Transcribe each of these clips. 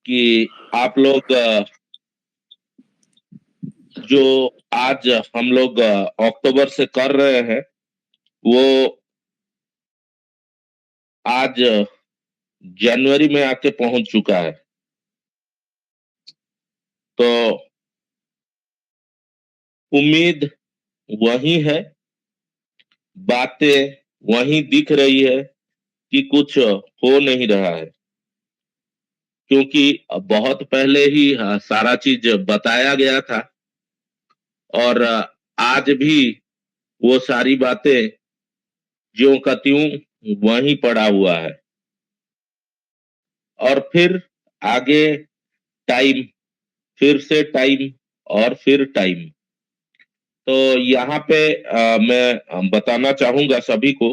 कि आप लोग जो आज हम लोग अक्टूबर से कर रहे हैं वो आज जनवरी में आके पहुंच चुका है। तो उम्मीद वही है, बातें वही दिख रही है कि कुछ हो नहीं रहा है, क्योंकि बहुत पहले ही सारा चीज बताया गया था। और आज भी वो सारी बातें ज्यों का त्यों वहीं पड़ा हुआ है। और फिर आगे टाइम, फिर से टाइम, और फिर टाइम। तो यहाँ पे मैं बताना चाहूंगा सभी को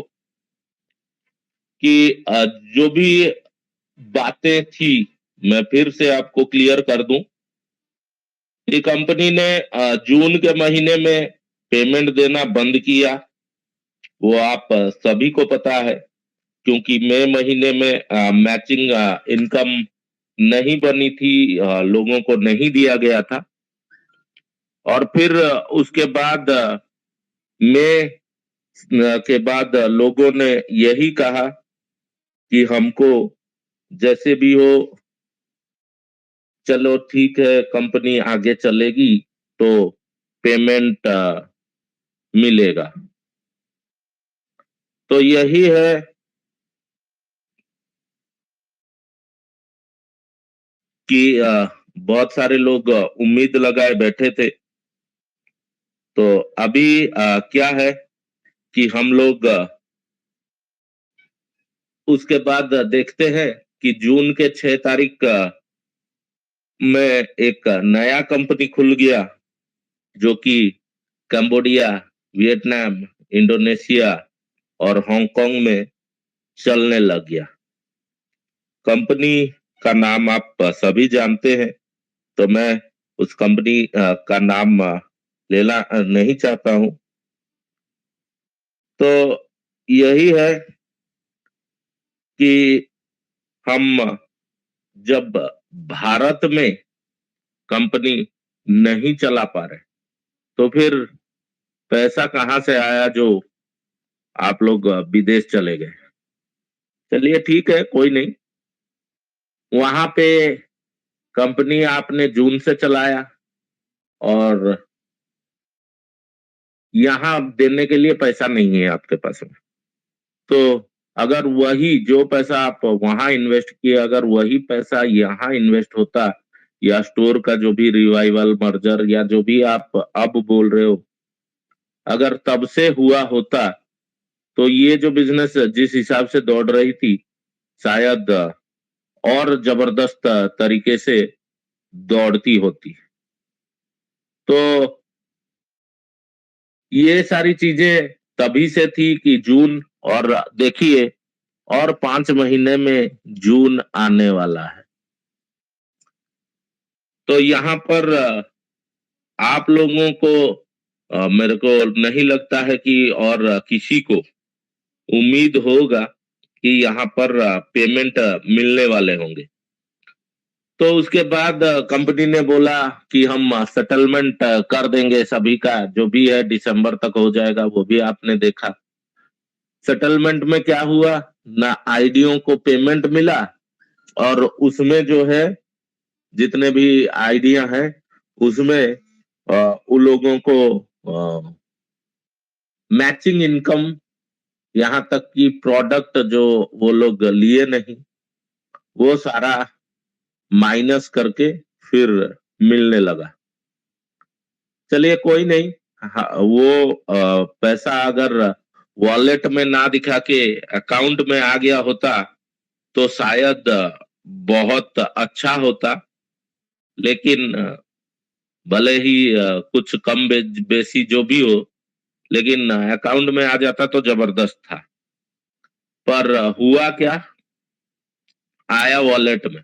कि जो भी बातें थी, मैं फिर से आपको क्लियर कर दूं कि कंपनी ने जून के महीने में पेमेंट देना बंद किया। वो आप सभी को पता है, क्योंकि मई महीने में मैचिंग इनकम नहीं बनी थी, लोगों को नहीं दिया गया था। और फिर उसके बाद मई के बाद लोगों ने यही कहा कि हमको जैसे भी हो, चलो ठीक है, कंपनी आगे चलेगी तो पेमेंट मिलेगा। तो यही है कि बहुत सारे लोग उम्मीद लगाए बैठे थे। तो अभी क्या है कि हम लोग उसके बाद देखते हैं कि जून के 6 तारीख में एक नया कंपनी खुल गया, जो कि कंबोडिया, वियतनाम, इंडोनेशिया और हांगकांग में चलने लग गया। कंपनी का नाम आप सभी जानते हैं, तो मैं उस कंपनी का नाम लेना नहीं चाहता हूं। तो यही है कि हम जब भारत में कंपनी नहीं चला पा रहे, तो फिर पैसा कहाँ से आया जो आप लोग विदेश चले गए। चलिए ठीक है, कोई नहीं। वहां पे कंपनी आपने जून से चलाया, और यहाँ देने के लिए पैसा नहीं है आपके पास में। तो अगर वही जो पैसा आप वहां इन्वेस्ट किए, अगर वही पैसा यहाँ इन्वेस्ट होता, या स्टोर का जो भी रिवाइवल, मर्जर, या जो भी आप अब बोल रहे हो, अगर तब से हुआ होता, तो ये जो बिजनेस जिस हिसाब से दौड़ रही थी, शायद और जबरदस्त तरीके से दौड़ती होती। तो ये सारी चीजें तभी से थी कि जून, और देखिए और 5 महीने में जून आने वाला है। तो यहाँ पर आप लोगों को मेरे को नहीं लगता है कि और किसी को उम्मीद होगा कि यहाँ पर पेमेंट मिलने वाले होंगे। तो उसके बाद कंपनी ने बोला कि हम सेटलमेंट कर देंगे सभी का, जो भी है दिसंबर तक हो जाएगा। वो भी आपने देखा। सेटलमेंट में क्या हुआ, ना आईडीओ को पेमेंट मिला, और उसमें जो है जितने भी आइडिया हैं उसमें उन लोगों को मैचिंग इनकम, यहाँ तक कि प्रोडक्ट जो वो लोग लिए नहीं, वो सारा माइनस करके फिर मिलने लगा। चलिए कोई नहीं। हाँ, वो पैसा अगर वॉलेट में ना दिखा के अकाउंट में आ गया होता तो शायद बहुत अच्छा होता। लेकिन भले ही कुछ कम बेसी जो भी हो, लेकिन अकाउंट में आ जाता तो जबरदस्त था। पर हुआ क्या, आया वॉलेट में।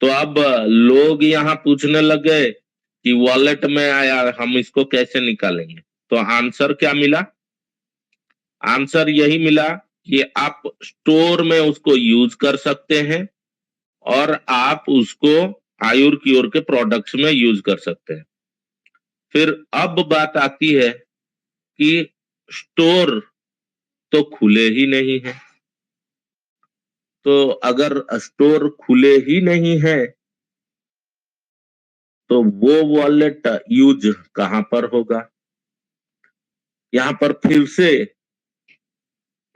तो अब लोग यहाँ पूछने लग गए कि वॉलेट में आया, हम इसको कैसे निकालेंगे। तो आंसर क्या मिला, आंसर यही मिला कि आप स्टोर में उसको यूज कर सकते हैं, और आप उसको आयुर क्योर के प्रोडक्ट्स में यूज कर सकते हैं। फिर अब बात आती है कि स्टोर तो खुले ही नहीं है। तो अगर स्टोर खुले ही नहीं है तो वो वॉलेट यूज कहां पर होगा? यहाँ पर फिर से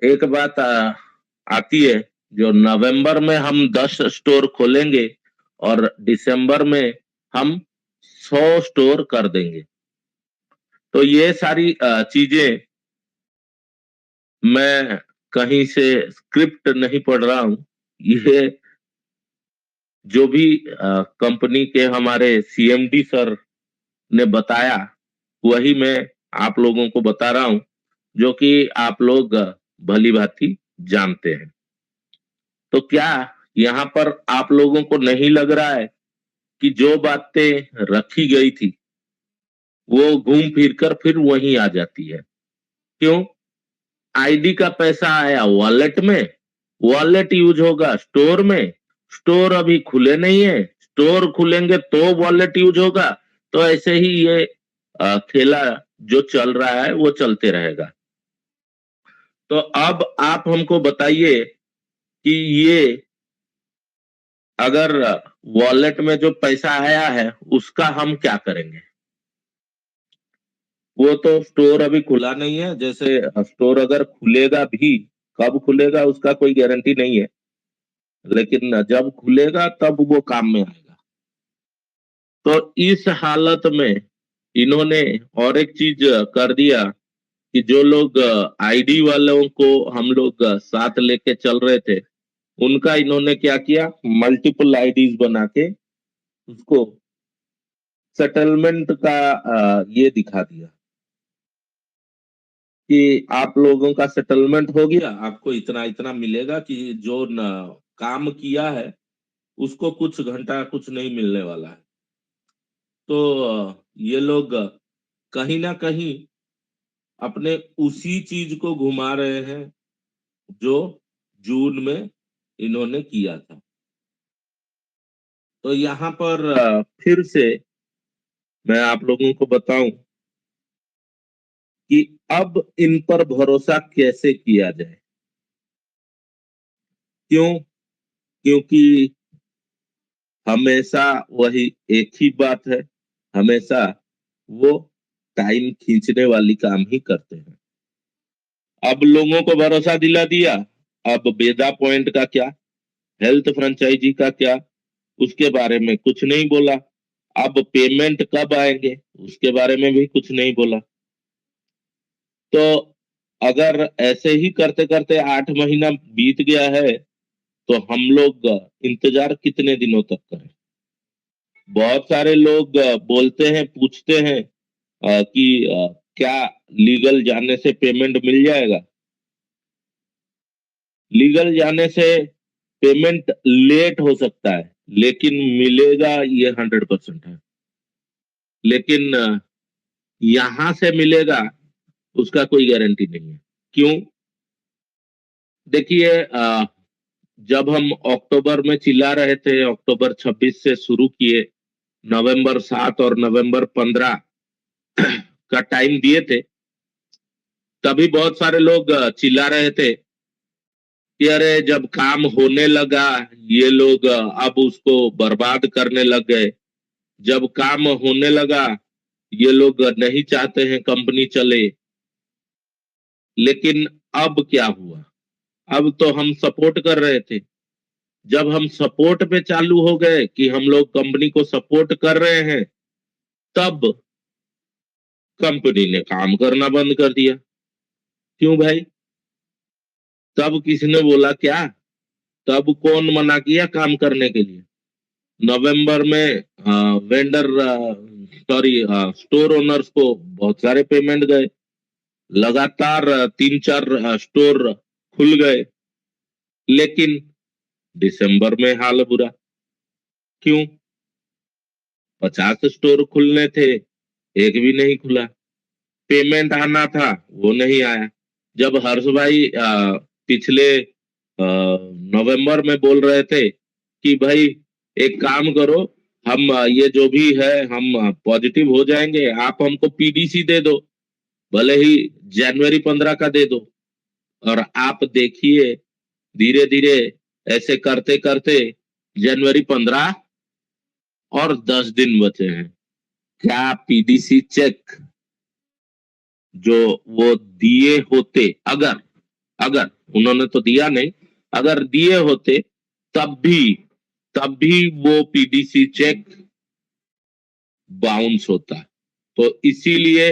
एक बात आती है, जो नवंबर में हम 10 स्टोर खोलेंगे और दिसंबर में हम 100 स्टोर कर देंगे। तो ये सारी चीजें मैं कहीं से स्क्रिप्ट नहीं पढ़ रहा हूं। ये जो भी कंपनी के हमारे सीएमडी सर ने बताया, वही मैं आप लोगों को बता रहा हूं, जो कि आप लोग भली भांति जानते हैं। तो क्या यहाँ पर आप लोगों को नहीं लग रहा है कि जो बातें रखी गई थी वो घूम फिर कर फिर वहीं आ जाती है? क्यों? आईडी का पैसा आया वॉलेट में, वॉलेट यूज होगा स्टोर में, स्टोर अभी खुले नहीं है, स्टोर खुलेंगे तो वॉलेट यूज होगा। तो ऐसे ही ये खेला जो चल रहा है वो चलते रहेगा। तो अब आप हमको बताइए कि ये अगर वॉलेट में जो पैसा आया है उसका हम क्या करेंगे? वो तो स्टोर अभी खुला नहीं है। जैसे स्टोर अगर खुलेगा भी, कब खुलेगा उसका कोई गारंटी नहीं है, लेकिन जब खुलेगा तब वो काम में आएगा। तो इस हालत में इन्होंने और एक चीज कर दिया कि जो लोग आईडी वालों को हम लोग साथ लेके चल रहे थे, उनका इन्होंने क्या किया, मल्टीपल आईडीज बना के उसको सेटलमेंट का ये दिखा दिया कि आप लोगों का सेटलमेंट हो गया, आपको इतना इतना मिलेगा, कि जो काम किया है उसको कुछ घंटा कुछ नहीं मिलने वाला है। तो ये लोग कहीं ना कहीं अपने उसी चीज को घुमा रहे हैं जो जून में इन्होंने किया था। तो यहाँ पर फिर से मैं आप लोगों को बताऊं कि अब इन पर भरोसा कैसे किया जाए। क्यों? क्योंकि हमेशा वही एक ही बात है, हमेशा वो टाइम खींचने वाली काम ही करते हैं। अब लोगों को भरोसा दिला दिया, अब बेदा पॉइंट का क्या, हेल्थ फ्रेंचाइजी का क्या, उसके बारे में कुछ नहीं बोला। अब पेमेंट कब आएंगे उसके बारे में भी कुछ नहीं बोला। तो अगर ऐसे ही करते करते 8 महीना बीत गया है तो हम लोग इंतजार कितने दिनों तक करें? बहुत सारे लोग बोलते हैं, पूछते हैं कि क्या लीगल जाने से पेमेंट मिल जाएगा? लीगल जाने से पेमेंट लेट हो सकता है, लेकिन मिलेगा ये 100% है। लेकिन यहां से मिलेगा उसका कोई गारंटी नहीं है। क्यों? देखिए, जब हम अक्टूबर में चिल्ला रहे थे, अक्टूबर 26 से शुरू किए, नवंबर 7 और नवंबर 15 का टाइम दिए थे, तभी बहुत सारे लोग चिल्ला रहे थे कि अरे जब काम होने लगा ये लोग अब उसको बर्बाद करने लग गए, जब काम होने लगा ये लोग नहीं चाहते हैं कंपनी चले। लेकिन अब क्या हुआ? अब तो हम सपोर्ट कर रहे थे। जब हम सपोर्ट पे चालू हो गए कि हम लोग कंपनी को सपोर्ट कर रहे हैं, तब कंपनी ने काम करना बंद कर दिया। क्यों भाई? तब किसने बोला क्या? तब कौन मना किया काम करने के लिए? नवंबर में वेंडर, सॉरी, स्टोर ओनर्स को बहुत सारे पेमेंट गए, लगातार 3-4 स्टोर खुल गए। लेकिन दिसंबर में हाल बुरा। क्यों? 50 स्टोर खुलने थे, एक भी नहीं खुला। पेमेंट आना था, वो नहीं आया। जब हर्ष भाई पिछले नवंबर में बोल रहे थे कि भाई एक काम करो, हम ये जो भी है हम पॉजिटिव हो जाएंगे, आप हमको पीडीसी दे दो, भले ही जनवरी 15 का दे दो। और आप देखिए धीरे धीरे ऐसे करते करते जनवरी 15 और 10 दिन बचे हैं। क्या पीडीसी चेक जो वो दिए होते, अगर अगर उन्होंने तो दिया नहीं, अगर दिए होते तब भी तब भी वो पीडीसी चेक बाउंस होता। तो इसीलिए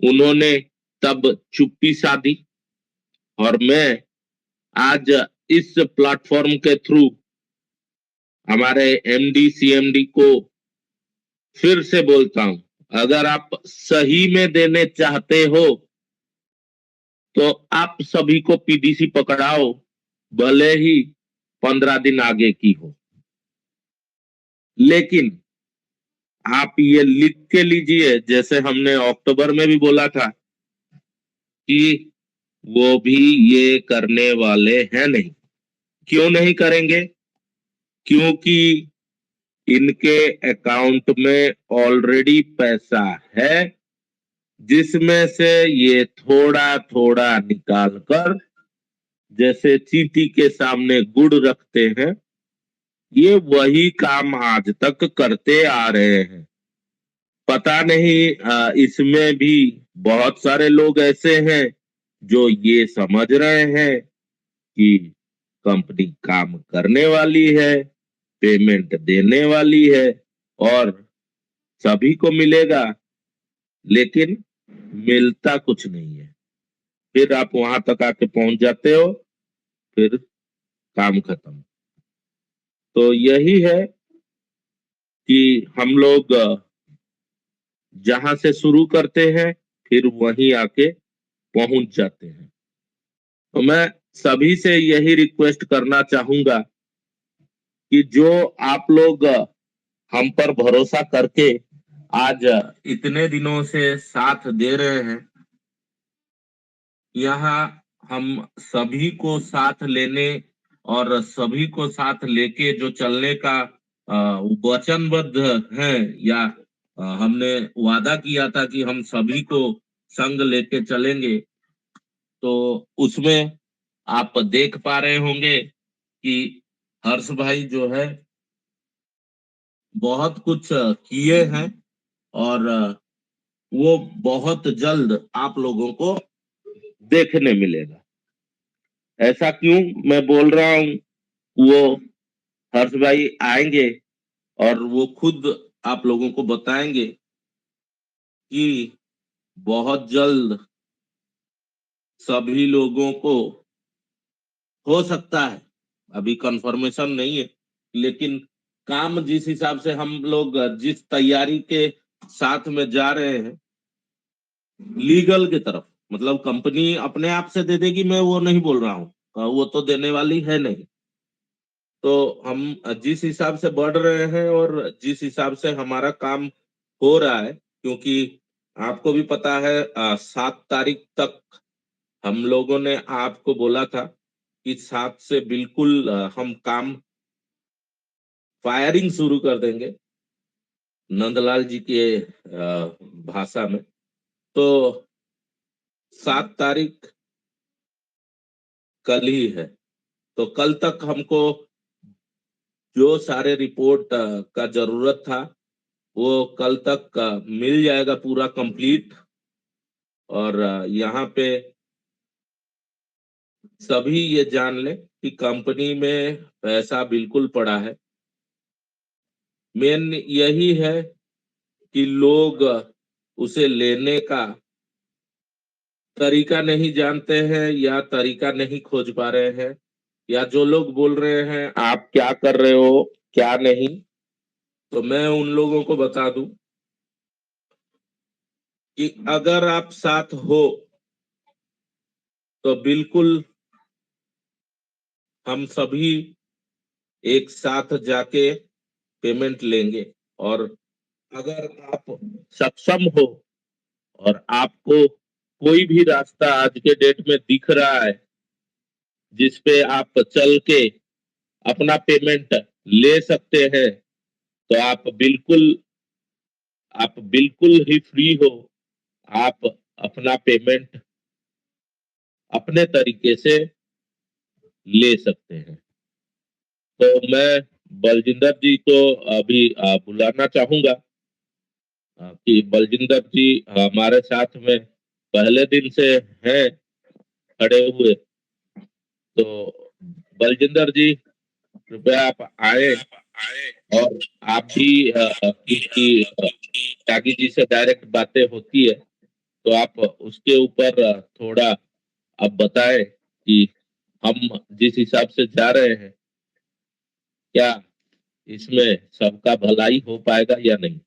उन्होंने तब चुप्पी साधी। और मैं आज इस प्लेटफॉर्म के थ्रू हमारे एमडी सीएमडी को फिर से बोलता हूं, अगर आप सही में देने चाहते हो तो आप सभी को पीडीसी पकड़ाओ, भले ही 15 दिन आगे की हो, लेकिन आप ये लिख के लीजिए, जैसे हमने अक्टूबर में भी बोला था कि वो भी ये करने वाले हैं नहीं। क्यों नहीं करेंगे? क्योंकि इनके अकाउंट में ऑलरेडी पैसा है, जिसमें से ये थोड़ा थोड़ा निकाल कर, जैसे चींटी के सामने गुड़ रखते हैं, ये वही काम आज तक करते आ रहे हैं। पता नहीं इसमें भी बहुत सारे लोग ऐसे हैं जो ये समझ रहे हैं कि कंपनी काम करने वाली है, पेमेंट देने वाली है और सभी को मिलेगा, लेकिन मिलता कुछ नहीं है। फिर आप वहां तक आके पहुंच जाते हो, फिर काम खत्म। तो यही है कि हम लोग जहां से शुरू करते हैं फिर वहीं आके पहुंच जाते हैं। तो मैं सभी से यही रिक्वेस्ट करना चाहूंगा कि जो आप लोग हम पर भरोसा करके आज इतने दिनों से साथ दे रहे हैं, यहाँ हम सभी को साथ लेने और सभी को साथ लेके जो चलने का वचनबद्ध है, या हमने वादा किया था कि हम सभी को संग लेके चलेंगे, तो उसमें आप देख पा रहे होंगे कि हर्ष भाई जो है बहुत कुछ किए हैं और वो बहुत जल्द आप लोगों को देखने मिलेगा। ऐसा क्यों मैं बोल रहा हूं? वो हर्ष भाई आएंगे और वो खुद आप लोगों को बताएंगे कि बहुत जल्द सभी लोगों को, हो सकता है अभी कंफर्मेशन नहीं है, लेकिन काम जिस हिसाब से हम लोग जिस तैयारी के साथ में जा रहे हैं लीगल की तरफ, मतलब कंपनी अपने आप से दे देगी, मैं वो नहीं बोल रहा हूँ, वो तो देने वाली है नहीं। तो हम जिस हिसाब से बढ़ रहे हैं और जिस हिसाब से हमारा काम हो रहा है, क्योंकि आपको भी पता है 7 तारीख तक हम लोगों ने आपको बोला था कि 7 से बिल्कुल हम काम फायरिंग शुरू कर देंगे, नंदलाल जी के भाषा में। तो 7 तारीख कल ही है, तो कल तक हमको जो सारे रिपोर्ट का जरूरत था वो कल तक मिल जाएगा पूरा कंप्लीट। और यहाँ पे सभी ये जान ले कि कंपनी में पैसा बिल्कुल पड़ा है। मेन यही है कि लोग उसे लेने का तरीका नहीं जानते हैं या तरीका नहीं खोज पा रहे हैं, या जो लोग बोल रहे हैं आप क्या कर रहे हो क्या नहीं, तो मैं उन लोगों को बता दूं कि अगर आप साथ हो तो बिल्कुल हम सभी एक साथ जाके पेमेंट लेंगे। और अगर आप सक्षम हो और आपको कोई भी रास्ता आज के डेट में दिख रहा है जिसपे आप चल के अपना पेमेंट ले सकते हैं, तो आप बिल्कुल ही फ्री हो। आप अपना पेमेंट अपने तरीके से ले सकते हैं। तो मैं बलजिंदर जी को अभी बुलाना चाहूंगा कि बलजिंदर जी हमारे साथ में पहले दिन से हैं खड़े हुए। तो बलजिंदर जी, कृपया आप आए, और आप भी क्योंकि त्यागी जी से डायरेक्ट बातें होती है, तो आप उसके ऊपर थोड़ा अब बताएं कि हम जिस हिसाब से जा रहे हैं, क्या इसमें सबका भलाई हो पाएगा या नहीं।